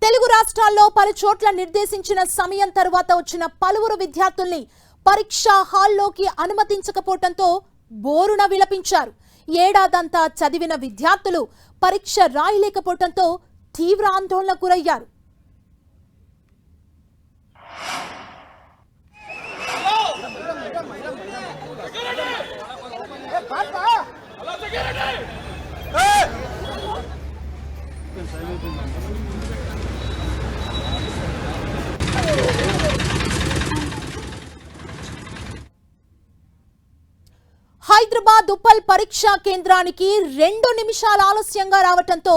తెలుగు రాష్ట్రాల్లో పలు చోట్ల నిర్దేశించిన సమయం తర్వాత వచ్చిన పలువురు విద్యార్థుల్ని పరీక్షా హాల్లోకి అనుమతించకపోవడంతో బోరున విలపించారు. ఏడాదంతా చదివిన విద్యార్థులు పరీక్ష రాయలేకపోవడంతో తీవ్ర ఆందోళనకు గురయ్యారు. హైదరాబాద్ ఉప్పల్ పరీక్షా కేంద్రానికి 2 నిమిషాల ఆలస్యంగా రావడంతో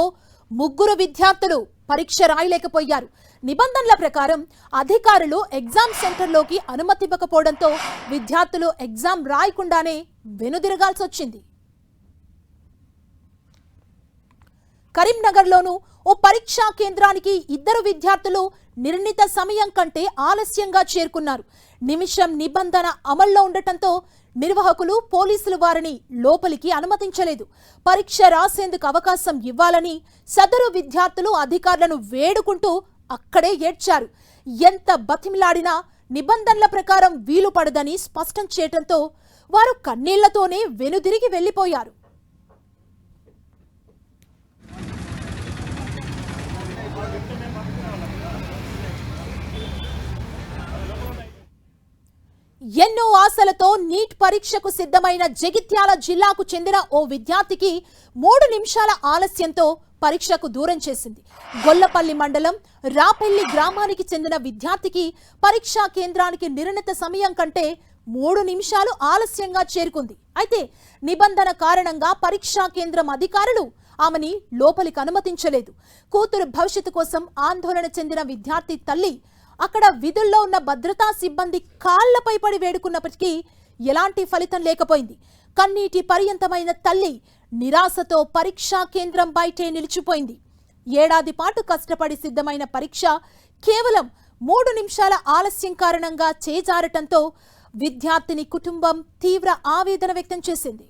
ముగ్గురు విద్యార్థులు పరీక్ష రాయలేకపోయారు. నిబంధనల ప్రకారం అధికారులు ఎగ్జామ్ సెంటర్లోకి అనుమతివ్వకపోవడంతో విద్యార్థులు ఎగ్జామ్ రాయకుండానే వెనుదిరగాల్సి వచ్చింది. కరీంనగర్లోనూ ఓ పరీక్షా కేంద్రానికి 2 విద్యార్థులు నిర్ణీత సమయం కంటే ఆలస్యంగా చేరుకున్నారు. నిమిషం నిబంధన అమల్లో ఉండటంతో నిర్వాహకులు పోలీసులు వారిని లోపలికి అనుమతించలేదు. పరీక్ష రాసేందుకు అవకాశం ఇవ్వాలని సదరు విద్యార్థులు అధికారులను వేడుకుంటూ అక్కడే ఏడ్చారు. ఎంత బతిమిలాడినా నిబంధనల ప్రకారం వీలు పడదని స్పష్టం చేయడంతో వారు కన్నీళ్లతోనే వెనుదిరిగి వెళ్లిపోయారు. ఎన్నో ఆశలతో నీట్ పరీక్షకు సిద్ధమైన జగిత్యాల జిల్లాకు చెందిన ఓ విద్యార్థికి 3 నిమిషాల ఆలస్యంతో పరీక్షకు దూరం చేసింది. గొల్లపల్లి మండలం రాపెల్లి గ్రామానికి చెందిన విద్యార్థికి పరీక్షా కేంద్రానికి నిర్ణీత సమయం కంటే 3 నిమిషాలు ఆలస్యంగా చేరుకుంది. అయితే నిబంధన కారణంగా పరీక్షా కేంద్రం అధికారులు ఆమెని లోపలికి అనుమతించలేదు. కూతురు భవిష్యత్తు కోసం ఆందోళన చెందిన విద్యార్థి తల్లి అక్కడ విధుల్లో ఉన్న భద్రతా సిబ్బంది కాళ్లపై పడి వేడుకున్నప్పటికీ ఎలాంటి ఫలితం లేకపోయింది. కన్నీటి పర్యంతమైన తల్లి నిరాశతో పరీక్షా కేంద్రం బయటే నిలిచిపోయింది. ఏడాది పాటు కష్టపడి సిద్ధమైన పరీక్ష కేవలం 3 నిమిషాల ఆలస్యం కారణంగా చేజారటంతో విద్యార్థిని కుటుంబం తీవ్ర ఆవేదన వ్యక్తం చేసింది.